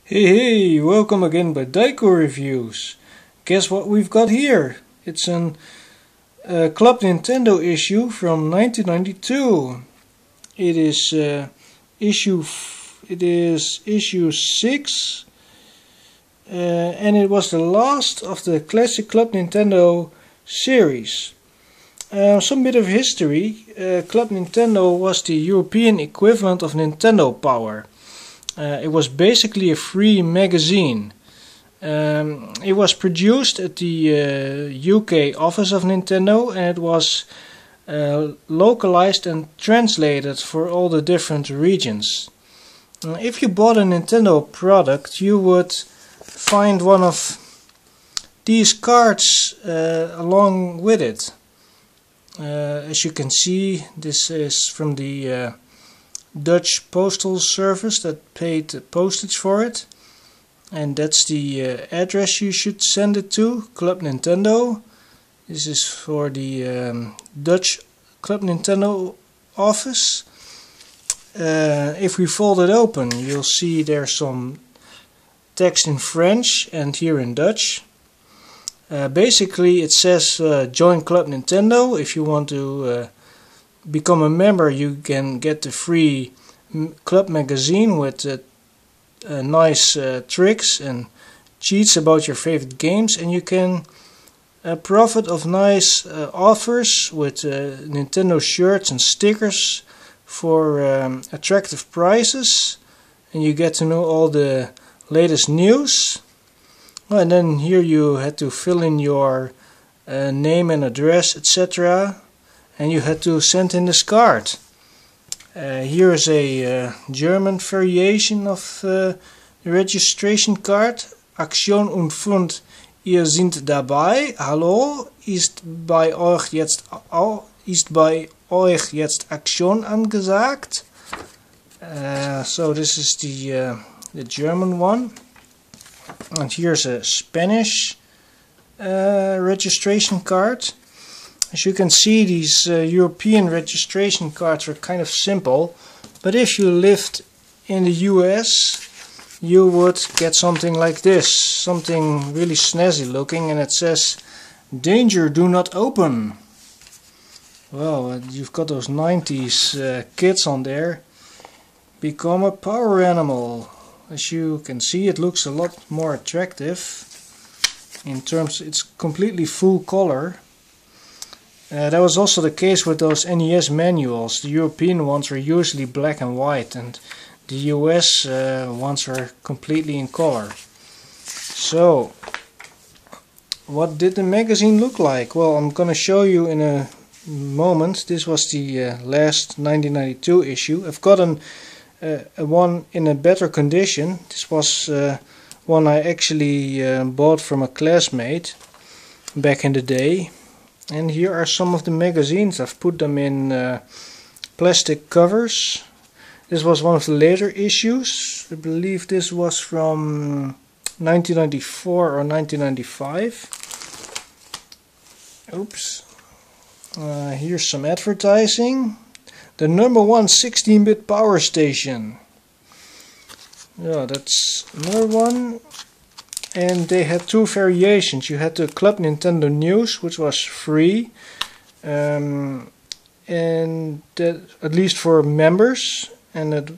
Hey, welcome again by DYKO Reviews. Guess what we've got here? It's a Club Nintendo issue from 1992. It is issue 6, and it was the last of the classic Club Nintendo series. Some bit of history. Club Nintendo was the European equivalent of Nintendo Power. It was basically a free magazine. It was produced at the UK office of Nintendo, and it was localized and translated for all the different regions. If you bought a Nintendo product, you would find one of these cards along with it. As you can see, this is from the Dutch postal service that paid postage for it, and that's the address you should send it to, Club Nintendo. This is for the Dutch Club Nintendo office. If we fold it open, you'll see there's some text in French and here in Dutch. Basically it says join Club Nintendo. If you want to become a member, you can get the free club magazine with nice tricks and cheats about your favorite games, and you can profit of nice offers with Nintendo shirts and stickers for attractive prices, and you get to know all the latest news. And then here you had to fill in your name and address, etc. And you had to send in this card. Here is a German variation of the registration card. Aktion und Fund, ihr seid dabei. Hallo, ist bei euch jetzt Aktion angesagt? So this is the German one. And here's a Spanish registration card. As you can see, these European registration cards are kind of simple, but if you lived in the US, you would get something like this, something really snazzy looking, and it says, "Danger, do not open." Well, you've got those 90s kids on there. Become a power animal. As you can see, it looks a lot more attractive. In terms, it's completely full color. That was also the case with those NES manuals. The European ones were usually black and white, and the US ones were completely in color. So, what did the magazine look like? Well, I'm gonna show you in a moment. This was the last 1992 issue. I've got a one in a better condition. This was one I actually bought from a classmate back in the day. And here are some of the magazines. I've put them in plastic covers. This was one of the later issues. I believe this was from 1994 or 1995. Oops. Here's some advertising. The #1 16-bit power station. Yeah, that's another one. And they had two variations. You had the Club Nintendo News, which was free, and that, at least for members, and it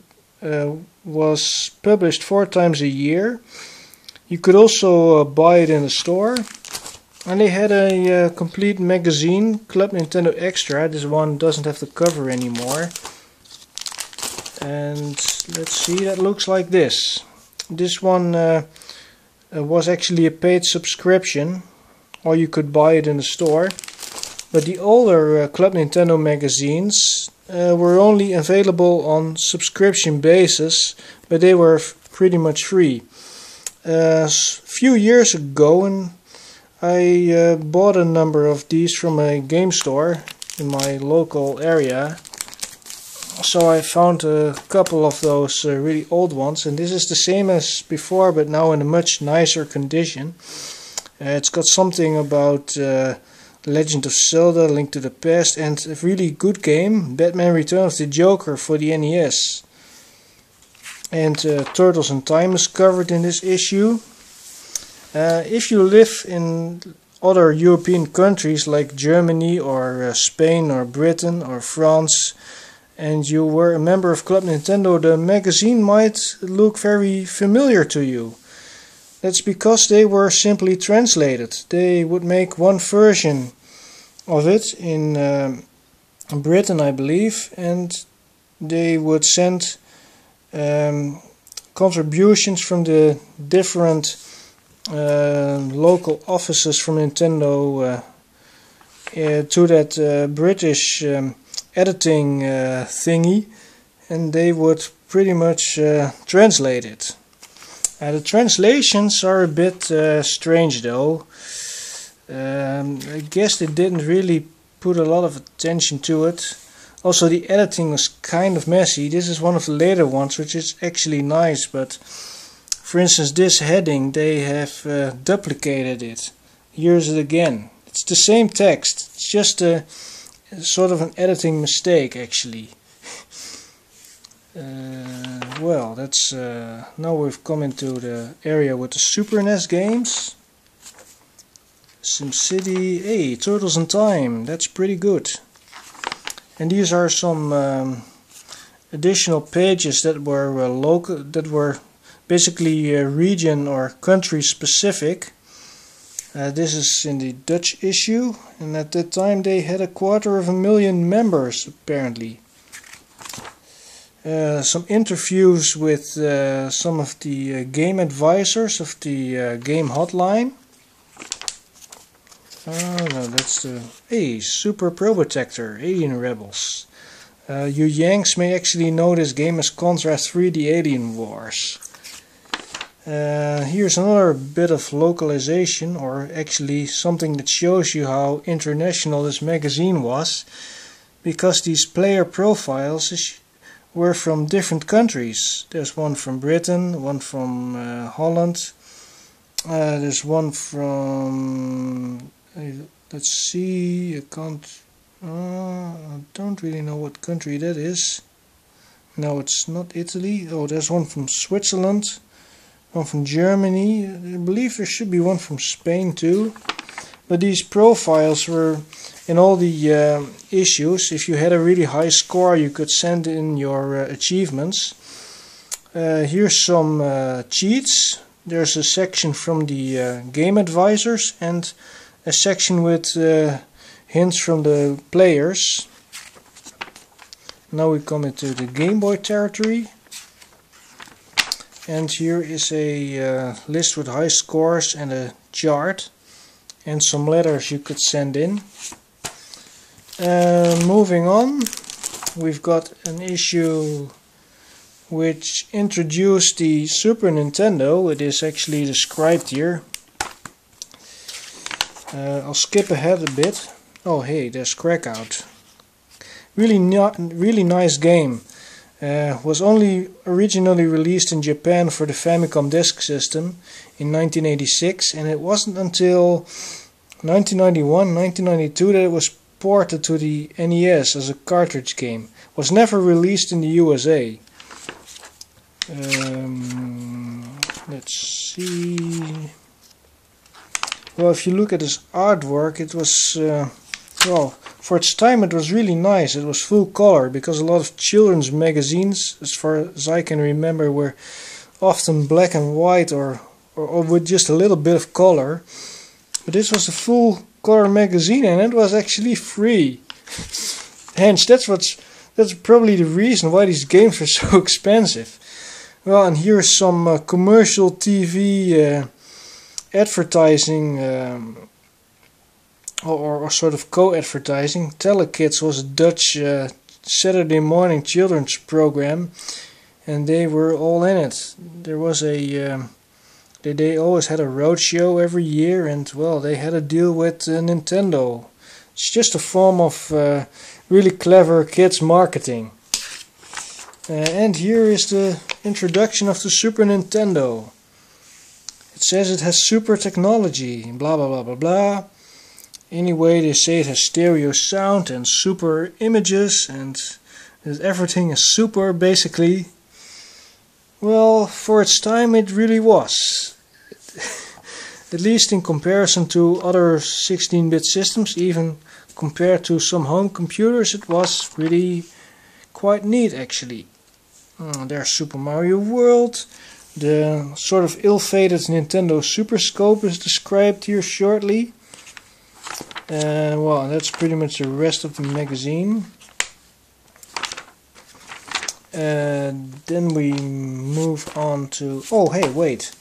was published 4 times a year. You could also buy it in the store. And they had a complete magazine, Club Nintendo Extra. This one doesn't have the cover anymore. And let's see, that looks like this. This one was actually a paid subscription, or you could buy it in the store. But the older Club Nintendo magazines were only available on subscription basis, but they were pretty much free. A few years ago, and I bought a number of these from a game store in my local area. So I found a couple of those really old ones, and this is the same as before, but now in a much nicer condition. It's got something about Legend of Zelda, Link to the Past, and a really good game, Batman Return of the Joker for the NES. and Turtles in Time is covered in this issue. If you live in other European countries like Germany or Spain or Britain or France, and you were a member of Club Nintendo, the magazine might look very familiar to you. That's because they were simply translated. They would make one version of it in Britain, I believe, and they would send contributions from the different local offices from Nintendo to that British editing thingy, and they would pretty much translate it. The translations are a bit strange though. I guess they didn't really put a lot of attention to it. Also, the editing was kind of messy. This is one of the later ones, which is actually nice, but for instance, this heading, they have duplicated it. Here's it again. It's the same text. It's just a sort of an editing mistake, actually. Well, that's now we've come into the area with the Super NES games. SimCity, hey, Turtles in Time, that's pretty good. And these are some additional pages that were local, that were basically region or country specific. This is in the Dutch issue, and at that time they had 250,000 members apparently. Some interviews with some of the game advisors of the game hotline. Oh no, that's the Super Probotector, Alien Rebels. You Yanks may actually know this game as Contra 3D Alien Wars. Here's another bit of localization, or actually something that shows you how international this magazine was, because these player profiles were from different countries. There's one from Britain, one from Holland, there's one from, let's see, I don't really know what country that is. No, it's not Italy. Oh, there's one from Switzerland, one from Germany. I believe there should be one from Spain too. But these profiles were in all the issues. If you had a really high score, you could send in your achievements. Here's some cheats. There's a section from the game advisors and a section with hints from the players. Now we come into the Game Boy territory. And here is a list with high scores and a chart. And some letters you could send in. Moving on, we've got an issue which introduced the Super Nintendo. It is actually described here. I'll skip ahead a bit. Oh hey, there's Crackout. Really nice game. Was only originally released in Japan for the Famicom Disk System in 1986, and it wasn't until 1991, 1992 that it was ported to the NES as a cartridge game. Was never released in the USA. Let's see. Well, if you look at this artwork, it was well, for its time it was really nice. It was full color, because a lot of children's magazines, as far as I can remember, were often black and white or with just a little bit of color. But this was a full color magazine, and it was actually free. Hence, that's probably the reason why these games were so expensive. Well, and here's some commercial TV advertising, or sort of co-advertising. Telekids was a Dutch Saturday morning children's program, and they were all in it. There was a they always had a roadshow every year, and well, they had a deal with Nintendo. It's just a form of really clever kids marketing. And here is the introduction of the Super Nintendo. It says it has super technology, blah blah blah blah blah. Anyway, they say it has stereo sound and super images, and that everything is super basically. Well, for its time it really was. At least in comparison to other 16-bit systems, even compared to some home computers, it was really quite neat actually. There's Super Mario World. The sort of ill-fated Nintendo Super Scope is described here shortly. Well, that's pretty much the rest of the magazine. Then we move on to... oh, hey, wait.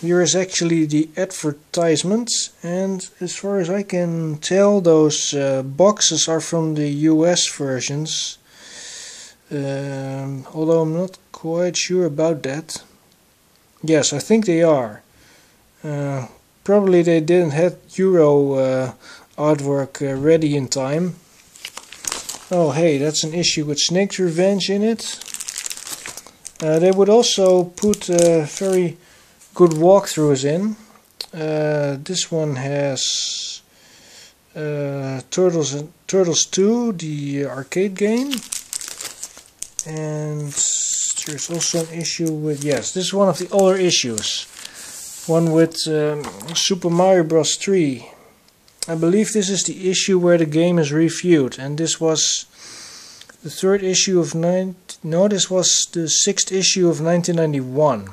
Here is actually the advertisement, and as far as I can tell, those boxes are from the US versions. Although I'm not quite sure about that. Yes, I think they are. Probably they didn't have Euro artwork ready in time. Oh hey, that's an issue with Snake's Revenge in it. They would also put very good walkthroughs in. This one has Turtles 2, the arcade game. And there's also an issue with, yes, this is one of the older issues. One with Super Mario Bros. 3. I believe this is the issue where the game is reviewed, and this was the third issue of this was the 6th issue of 1991.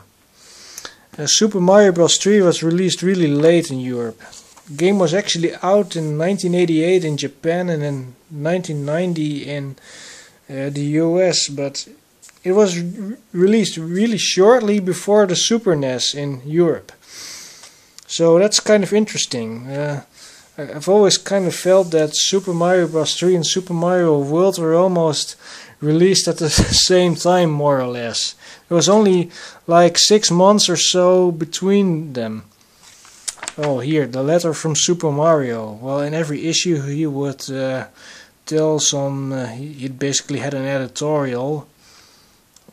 Super Mario Bros. 3 was released really late in Europe. The game was actually out in 1988 in Japan and in 1990 in the US, but it was released really shortly before the Super NES in Europe. So that's kind of interesting. I've always kind of felt that Super Mario Bros. 3 and Super Mario World were almost released at the same time, more or less. There was only like 6 months or so between them. Oh, here, the letter from Super Mario. Well, in every issue he would tell some... he basically had an editorial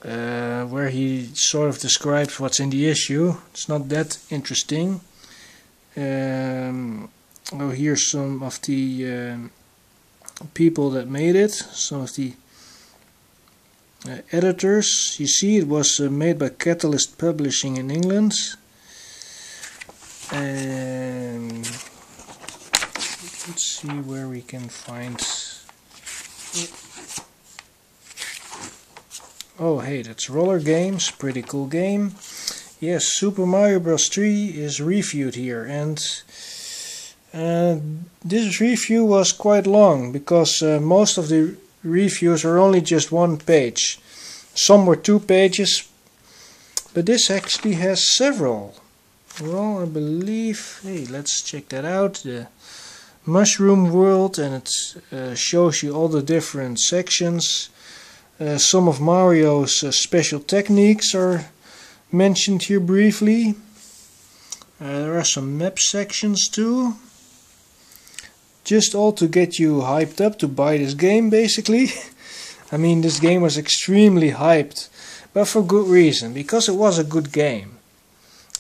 where he sort of describes what's in the issue. It's not that interesting. Oh, here's some of the people that made it, some of the editors. You see, it was made by Catalyst Publishing in England. And let's see where we can find... oh, hey, that's Roller Games, pretty cool game. Yes, Super Mario Bros. 3 is reviewed here, and this review was quite long because most of the reviews are only just 1 page. Some were 2 pages, but this actually has several. Well, I believe, hey, let's check that out. The Mushroom World, and it shows you all the different sections. Some of Mario's special techniques are mentioned here briefly. There are some map sections too. Just all to get you hyped up to buy this game, basically. I mean, this game was extremely hyped, but for good reason, because it was a good game.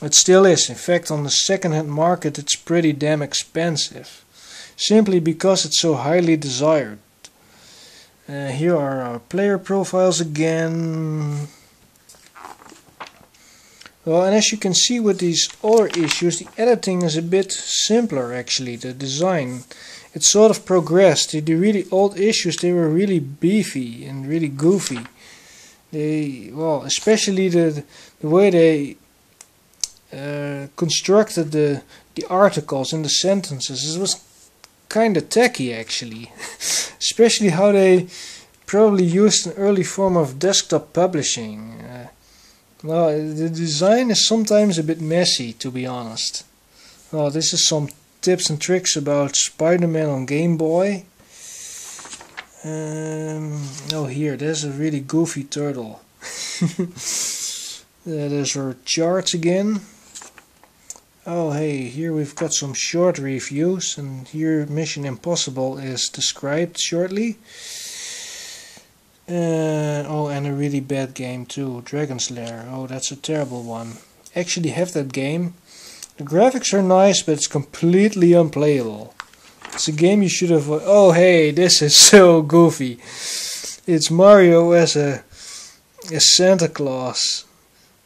It still is. In fact, on the second-hand market it's pretty damn expensive, simply because it's so highly desired. Here are our player profiles again. Well, and as you can see with these older issues, the editing is a bit simpler actually, the design. It sort of progressed. The really old issues, they were really beefy and really goofy. Well, especially the way they constructed the articles and the sentences. It was kind of tacky actually. Especially how they probably used an early form of desktop publishing. Well, the design is sometimes a bit messy, to be honest. Well, this is some tips and tricks about Spider-Man on Game Boy. Oh, here, there's a really goofy turtle. There's our charts again. Oh, hey, here we've got some short reviews, and here Mission Impossible is described shortly. Oh, and a really bad game too, Dragon's Lair. Oh, that's a terrible one. Actually have that game. The graphics are nice, but it's completely unplayable. It's a game you should have... oh, hey, this is so goofy. It's Mario as Santa Claus.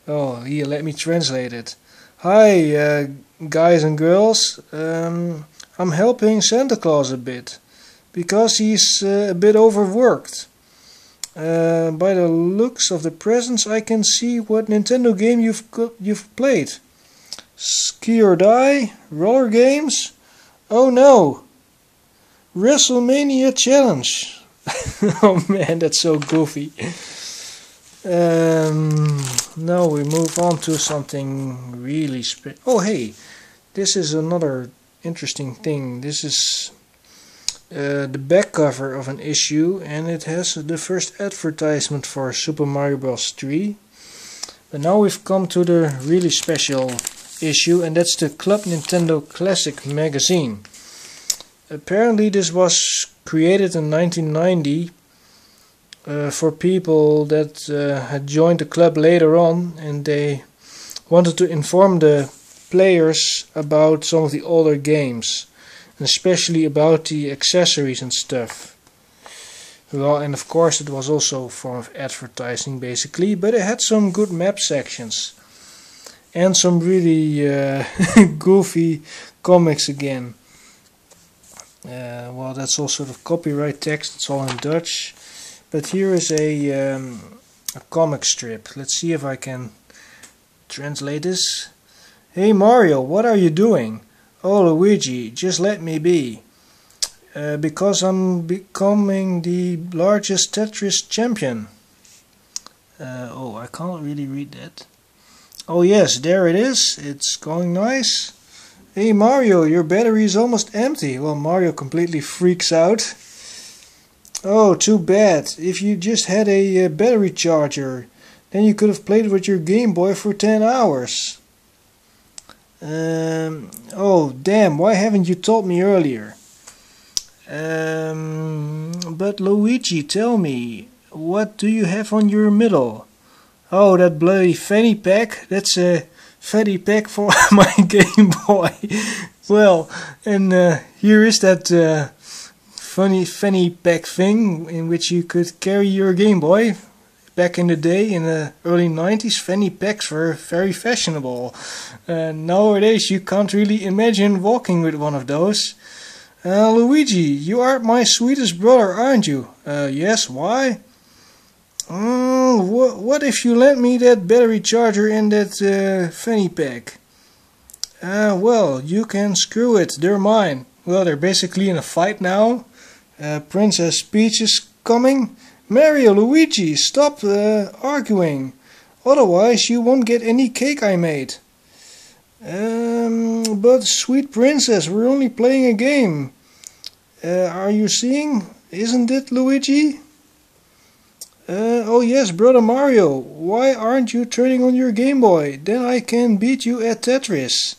Oh, here, let me translate it. Hi, guys and girls. I'm helping Santa Claus a bit because he's a bit overworked. By the looks of the presents, I can see what Nintendo game you've played. Ski or Die, roller games. Oh no, WrestleMania Challenge. Oh man, that's so goofy. Now we move on to something really oh hey, this is another interesting thing. This is the back cover of an issue, and it has the first advertisement for Super Mario Bros. 3. But now we've come to the really special issue, and that's the Club Nintendo Classic magazine. Apparently this was created in 1990 for people that had joined the club later on, and they wanted to inform the players about some of the older games, and especially about the accessories and stuff. Well, and of course it was also a form of advertising basically, but it had some good map sections and some really goofy comics again. Well, that's all sort of copyright text, it's all in Dutch. But here is a comic strip. Let's see if I can translate this. Hey Mario, what are you doing? Oh Luigi, just let me be. Because I'm becoming the largest Tetris champion. Oh, I can't really read that. Oh yes, there it is. It's going nice. Hey Mario, your battery is almost empty. Well, Mario completely freaks out. Oh, too bad. If you just had a battery charger, then you could have played with your Game Boy for 10 hours. Oh, damn, why haven't you told me earlier? But Luigi, tell me, what do you have on your middle? Oh, that bloody fanny pack. That's a fanny pack for my Game Boy. Well, and here is that funny fanny pack thing in which you could carry your Game Boy. Back in the day, in the early 90s, fanny packs were very fashionable. Nowadays you can't really imagine walking with one of those. Luigi, you are my sweetest brother, aren't you? Yes, why? What if you lent me that battery charger and that fanny pack? Well, you can screw it, they're mine. Well, they're basically in a fight now. Princess Peach is coming. Mario, Luigi, stop arguing. Otherwise you won't get any cake I made. But sweet princess, we're only playing a game. Are you seeing? Isn't it, Luigi? Oh yes, brother Mario, why aren't you turning on your Game Boy? Then I can beat you at Tetris.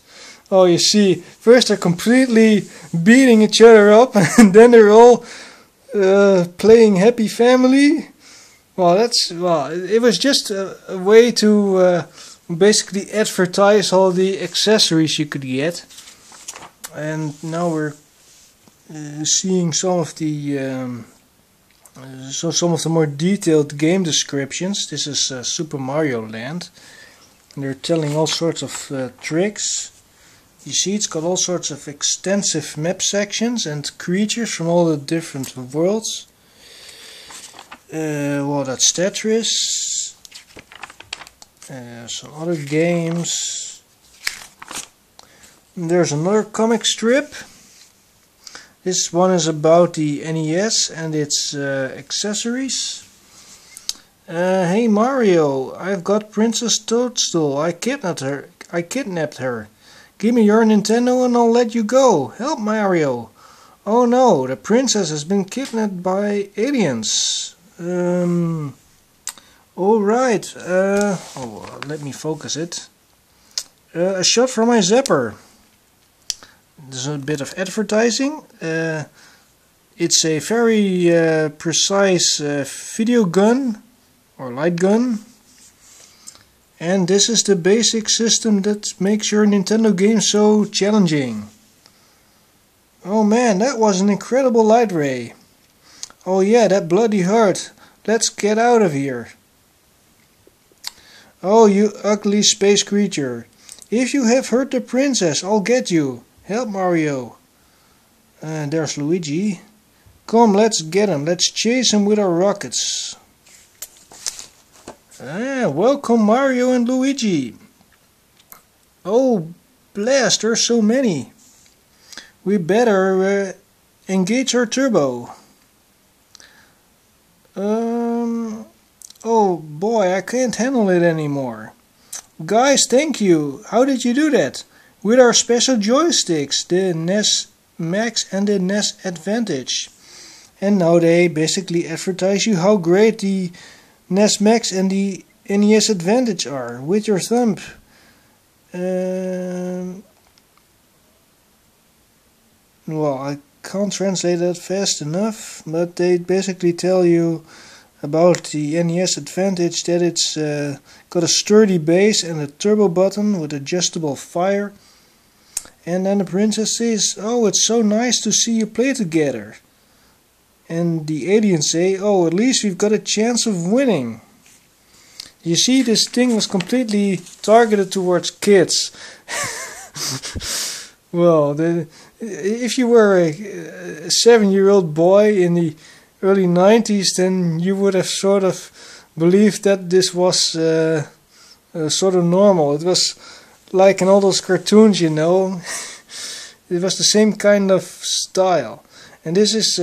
Oh, you see, first they're completely beating each other up, and then they're all playing Happy Family. Well, it was just a way to basically advertise all the accessories you could get. And now we're seeing some of the more detailed game descriptions. This is Super Mario Land. And they're telling all sorts of tricks. You see, it's got all sorts of extensive map sections and creatures from all the different worlds. Well, that's Tetris. Some other games. And there's another comic strip. This one is about the NES and its accessories. Hey Mario, I've got Princess Toadstool. I kidnapped her. Give me your Nintendo and I'll let you go. Help Mario. Oh no, the princess has been kidnapped by aliens. Alright. Let me focus it. A shot from my zapper. There's a bit of advertising. It's a very precise video gun or light gun. And this is the basic system that makes your Nintendo game so challenging. Oh man, that was an incredible light ray. Oh yeah, that bloody hurt. Let's get out of here. Oh, you ugly space creature. If you have hurt the princess, I'll get you. Help, Mario. There's Luigi. Come, let's get him. Let's chase him with our rockets. Welcome, Mario and Luigi. Oh, blast, there's so many. We better engage our turbo. Oh boy, I can't handle it anymore. Guys, thank you. How did you do that? With our special joysticks, the NES Max and the NES Advantage. And now they basically advertise you how great the NES Max and the NES Advantage are with your thumb. Well, I can't translate that fast enough, but they basically tell you about the NES Advantage that it's got a sturdy base and a turbo button with adjustable fire. And then the princess says, "Oh, it's so nice to see you play together." And the aliens say, "Oh, at least we've got a chance of winning." You see, this thing was completely targeted towards kids. Well, if you were a 7-year-old boy in the early 90s, then you would have sort of believed that this was sort of normal. It was like in all those cartoons, you know. It was the same kind of style. And this is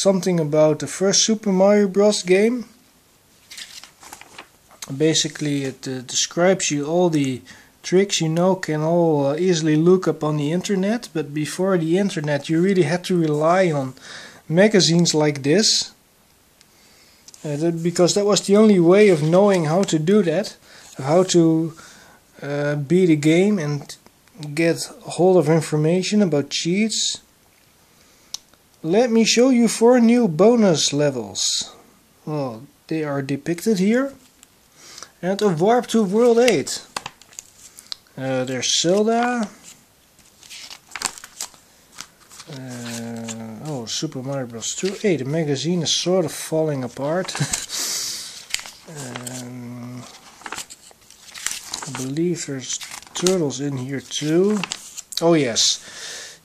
something about the first Super Mario Bros. Game. Basically, it describes you all the tricks you know can all easily look up on the internet. But before the internet, you really had to rely on magazines like this. Because that was the only way of knowing how to do that. How to beat a game and get hold of information about cheats. Let me show you 4 new bonus levels. Well, they are depicted here. And a warp to World 8. There's Zelda. Oh, Super Mario Bros. 2. Hey, the magazine is sort of falling apart. I believe there's turtles in here too. Oh yes.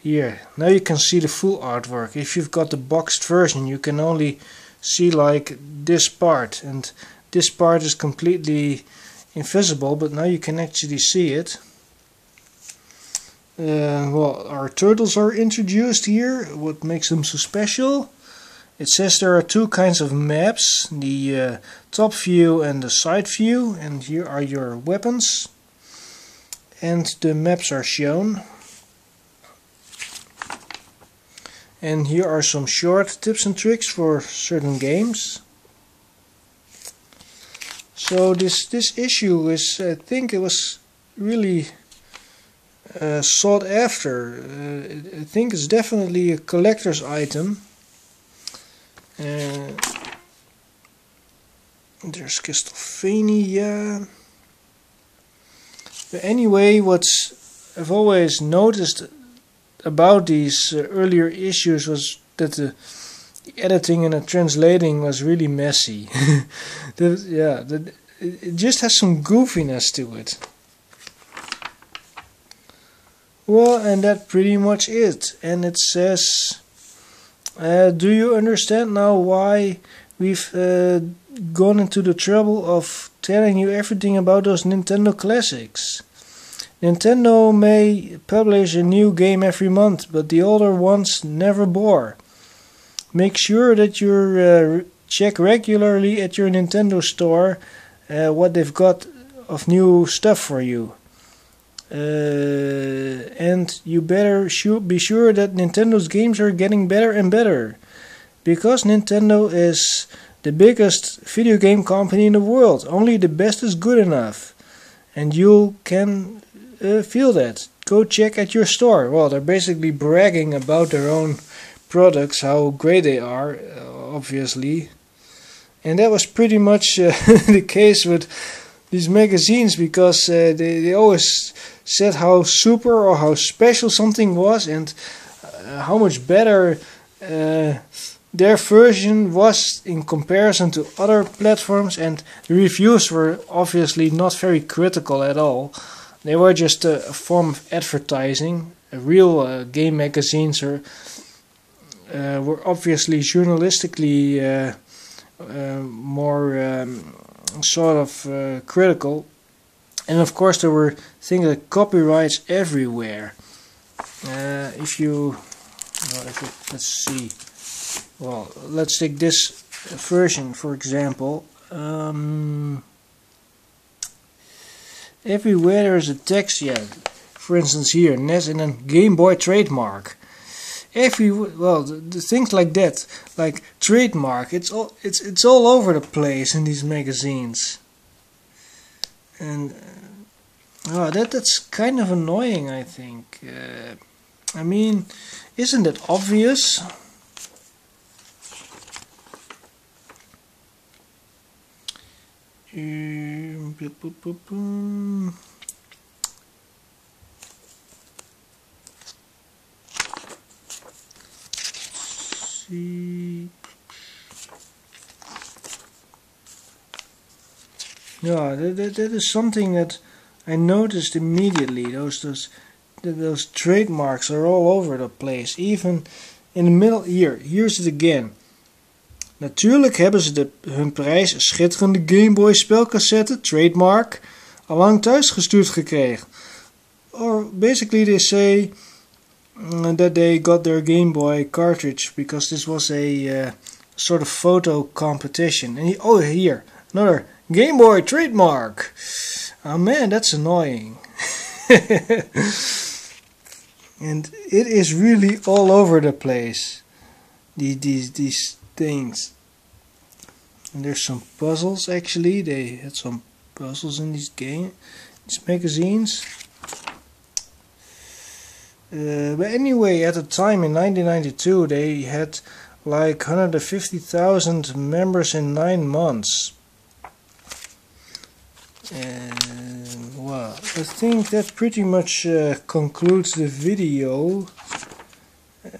Here, now you can see the full artwork. If you've got the boxed version, you can only see like this part, and this part is completely invisible, but now you can actually see it. Well, our turtles are introduced here. What makes them so special? It says there are 2 kinds of maps, the top view and the side view, and here are your weapons. And the maps are shown. And here are some short tips and tricks for certain games. So this issue is, I think it was really sought after. I think it's definitely a collector's item. There's Castlevania. But anyway, what I've always noticed about these earlier issues was that the editing and the translating was really messy. It just has some goofiness to it. Well, and that pretty much it. And it says, do you understand now why we've gone into the trouble of telling you everything about those Nintendo classics? Nintendo may publish a new game every month, but the older ones never bore. Make sure that you check regularly at your Nintendo store what they've got of new stuff for you. And you better be sure that Nintendo's games are getting better and better. Because Nintendo is the biggest video game company in the world. Only the best is good enough. And you can feel that. Go check at your store. Well, they're basically bragging about their own products, how great they are, obviously. And that was pretty much the case with these magazines, because they always said how super or how special something was, and how much better their version was in comparison to other platforms, and the reviews were obviously not very critical at all. They were just a form of advertising. Real game magazines were obviously journalistically more sort of critical, and of course there were things like copyrights everywhere. Let's see. Well, let's take this version for example. Everywhere there is a text. Yeah, for instance here, NES and then gameboy trademark. The things like that, like trademark, it's all over the place in these magazines, and that's kind of annoying, I think. I mean, isn't it obvious? Yeah, that is something that I noticed immediately. Those trademarks are all over the place. Even in the middle here. Here's it again. Natuurlijk hebben ze hun prijs een schitterende Gameboy spelcassette, trademark, allang thuisgestuurd gekregen. Or basically they say that they got their Game Boy cartridge because this was a sort of photo competition. And here, another Game Boy trademark. Oh man, that's annoying. And it is really all over the place. These things. And there's some puzzles actually. They had some puzzles in these magazines. But anyway, at the time in 1992 they had like 150,000 members in 9 months. And well, I think that pretty much concludes the video.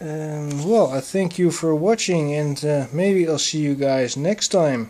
Well, I thank you for watching, and maybe I'll see you guys next time.